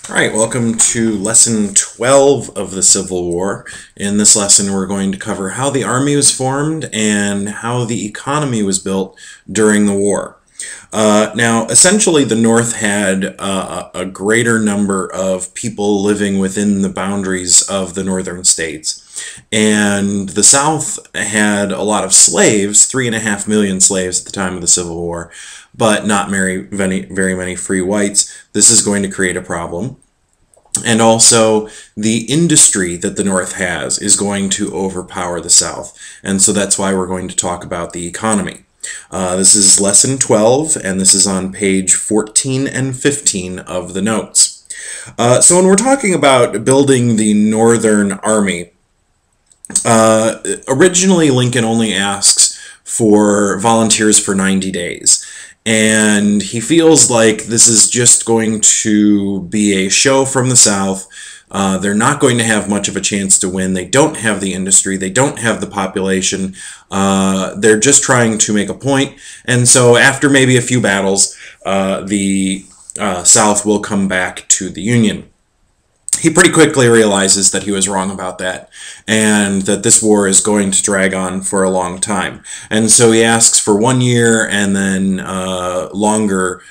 All right, welcome to lesson 12 of the Civil War. In this lesson, we're going to cover how the army was formed and how the economy was built during the war. Now, essentially, the North had a greater number of people living within the boundaries of the northern states. And the South had a lot of slaves, 3.5 million slaves at the time of the Civil War, but not very many free whites. This is going to create a problem. And also, the industry that the North has is going to overpower the South. And so that's why we're going to talk about the economy. This is lesson 12, and this is on page 14 and 15 of the notes. So when we're talking about building the Northern Army, originally Lincoln only asks for volunteers for 90 days. And he feels like this is just going to be a show from the South. They're not going to have much of a chance to win. They don't have the industry. They don't have the population. They're just trying to make a point. And so after maybe a few battles, the South will come back to the Union. He pretty quickly realizes that he was wrong about that and that this war is going to drag on for a long time. And so he asks for 1 year and then longer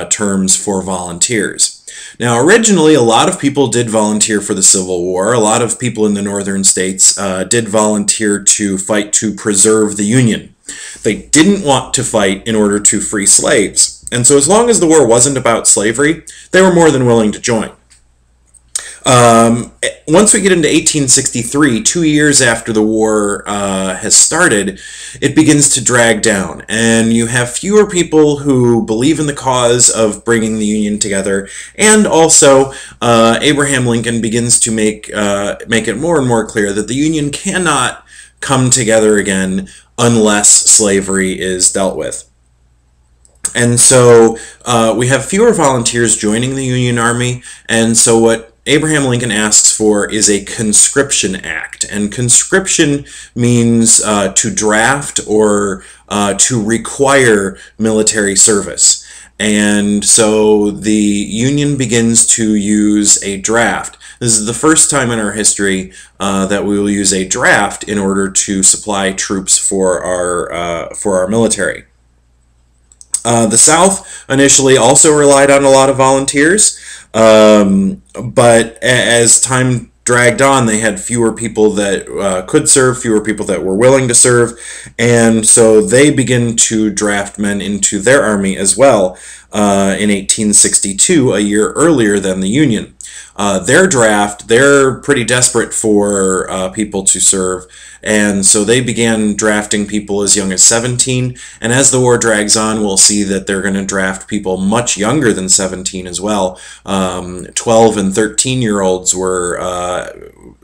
terms for volunteers. Now, originally, a lot of people did volunteer for the Civil War. A lot of people in the northern states did volunteer to fight to preserve the Union. They didn't want to fight in order to free slaves. And so as long as the war wasn't about slavery, they were more than willing to join. Once we get into 1863, 2 years after the war has started, it begins to drag down, and you have fewer people who believe in the cause of bringing the Union together, and also Abraham Lincoln begins to make it more and more clear that the Union cannot come together again unless slavery is dealt with. And so we have fewer volunteers joining the Union Army, and so what Abraham Lincoln asks for is a conscription act. And conscription means to draft or to require military service. And so the Union begins to use a draft. This is the first time in our history that we will use a draft in order to supply troops for our military. The South initially also relied on a lot of volunteers, but as time dragged on, they had fewer people that could serve, fewer people that were willing to serve, and so they begin to draft men into their army as well in 1862, a year earlier than the Union. They're pretty desperate for people to serve, and so they began drafting people as young as 17, and as the war drags on, we'll see that they're going to draft people much younger than 17 as well. 12 and 13-year-olds were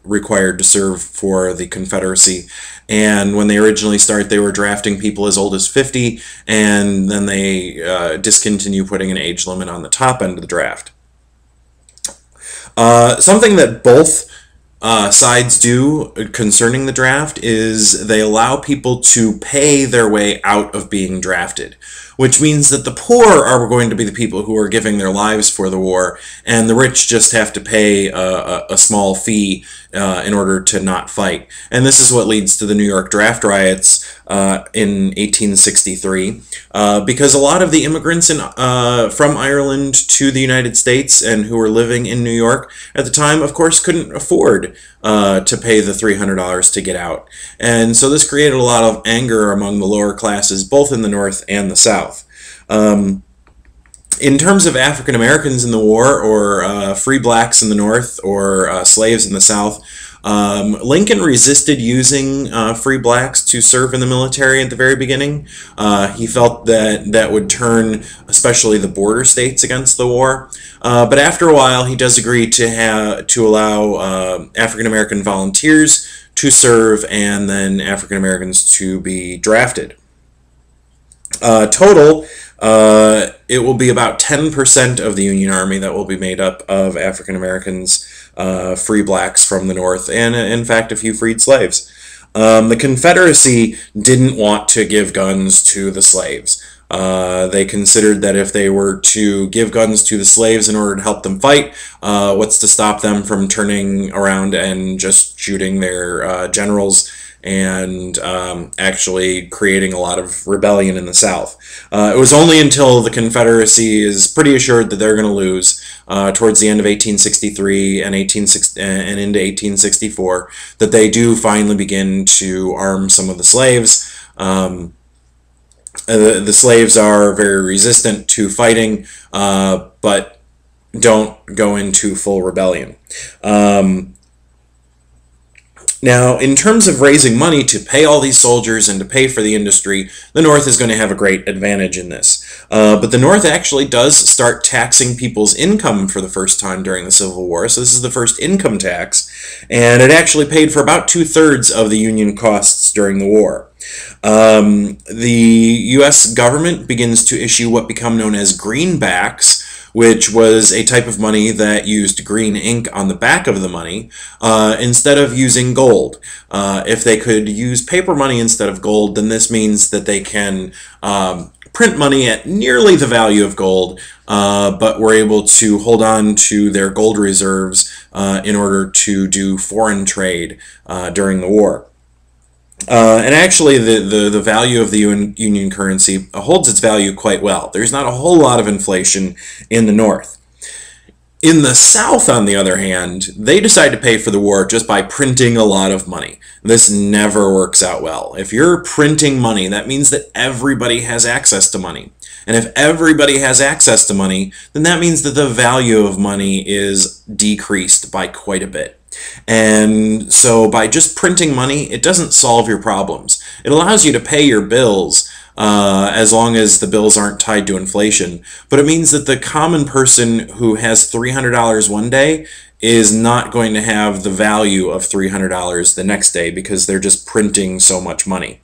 required to serve for the Confederacy, and when they originally start, they were drafting people as old as 50, and then they discontinue putting an age limit on the top end of the draft. Something that both sides do concerning the draft is they allow people to pay their way out of being drafted, which means that the poor are going to be the people who are giving their lives for the war, and the rich just have to pay a small fee in order to not fight. And this is what leads to the New York draft riots in 1863, because a lot of the immigrants from Ireland to the United States and who were living in New York at the time, of course, couldn't afford to pay the $300 to get out. And so this created a lot of anger among the lower classes, both in the North and the South. In terms of African Americans in the war, or free blacks in the North, or slaves in the South, Lincoln resisted using free blacks to serve in the military at the very beginning. He felt that that would turn especially the border states against the war. But after a while, he does agree to allow African American volunteers to serve, and then African Americans to be drafted. Total, it will be about 10% of the Union Army that will be made up of African Americans, free blacks from the North, and in fact a few freed slaves. The Confederacy didn't want to give guns to the slaves. They considered that if they were to give guns to the slaves in order to help them fight, what's to stop them from turning around and just shooting their generals and actually creating a lot of rebellion in the South. It was only until the Confederacy is pretty assured that they're going to lose towards the end of 1863 and into 1864 that they do finally begin to arm some of the slaves. The slaves are very resistant to fighting, but don't go into full rebellion. Now, in terms of raising money to pay all these soldiers and to pay for the industry, the North is going to have a great advantage in this. But the North actually does start taxing people's income for the first time during the Civil War. So this is the first income tax, and it actually paid for about 2/3 of the Union costs during the war. The U.S. government begins to issue what become known as greenbacks, which was a type of money that used green ink on the back of the money instead of using gold. If they could use paper money instead of gold, then this means that they can print money at nearly the value of gold, but were able to hold on to their gold reserves in order to do foreign trade during the war. And actually, the value of the Union currency holds its value quite well. There's not a whole lot of inflation in the North. In the South, on the other hand, they decide to pay for the war just by printing a lot of money. This never works out well. If you're printing money, that means that everybody has access to money. And if everybody has access to money, then that means that the value of money is decreased by quite a bit. And so by just printing money, it doesn't solve your problems. It allows you to pay your bills as long as the bills aren't tied to inflation. But it means that the common person who has $300 one day is not going to have the value of $300 the next day because they're just printing so much money.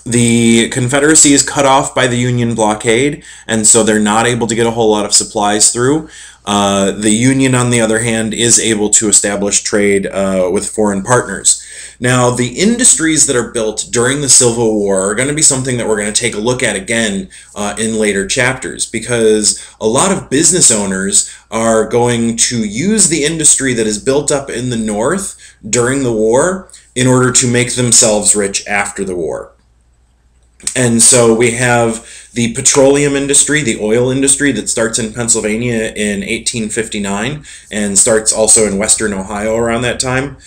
The Confederacy is cut off by the Union blockade, and so they're not able to get a whole lot of supplies through. The Union, on the other hand, is able to establish trade with foreign partners. Now, the industries that are built during the Civil War are going to be something that we're going to take a look at again in later chapters, because a lot of business owners are going to use the industry that is built up in the North during the war in order to make themselves rich after the war. And so we have the petroleum industry, the oil industry that starts in Pennsylvania in 1859 and starts also in western Ohio around that time.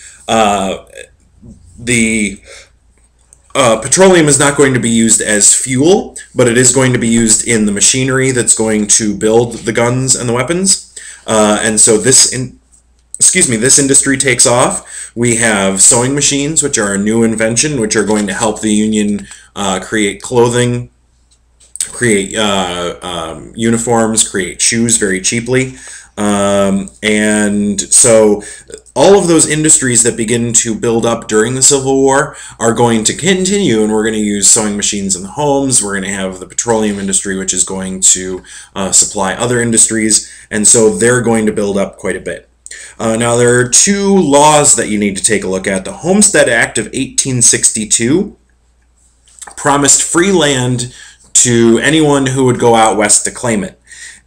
Petroleum is not going to be used as fuel, but it is going to be used in the machinery that's going to build the guns and the weapons. And so this industry takes off. We have sewing machines, which are a new invention, which are going to help the Union create clothing, create uniforms, create shoes very cheaply. And so all of those industries that begin to build up during the Civil War are going to continue, and we're going to use sewing machines in the homes. We're going to have the petroleum industry, which is going to supply other industries, and so they're going to build up quite a bit. Now, there are two laws that you need to take a look at. The Homestead Act of 1862 promised free land to anyone who would go out west to claim it.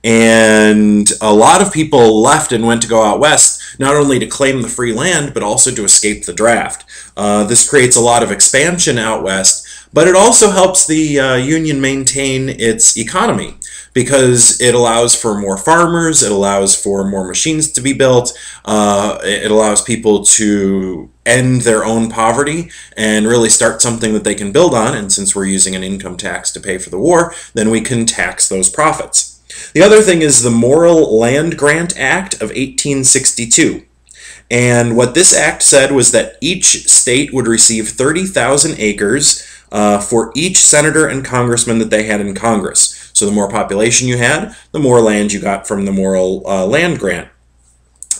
And a lot of people left and went to go out west, not only to claim the free land, but also to escape the draft. This creates a lot of expansion out west, but it also helps the Union maintain its economy, because it allows for more farmers, it allows for more machines to be built, it allows people to end their own poverty and really start something that they can build on. And since we're using an income tax to pay for the war, then we can tax those profits. The other thing is the Morrill Land Grant Act of 1862. And what this act said was that each state would receive 30,000 acres for each senator and congressman that they had in Congress. So the more population you had, the more land you got from the Morrill Land Grant.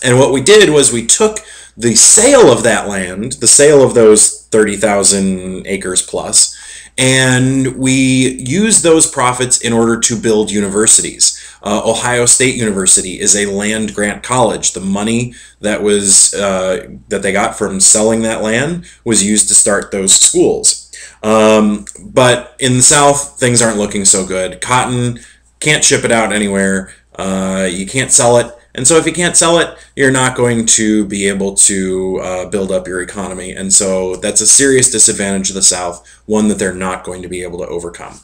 And what we did was we took the sale of that land, the sale of those 30,000 acres plus, and we used those profits in order to build universities. Ohio State University is a land grant college. The money that was that they got from selling that land was used to start those schools. But in the South, things aren't looking so good. Cotton, can't ship it out anywhere. You can't sell it. And so if you can't sell it, you're not going to be able to build up your economy. And so that's a serious disadvantage of the South, one that they're not going to be able to overcome.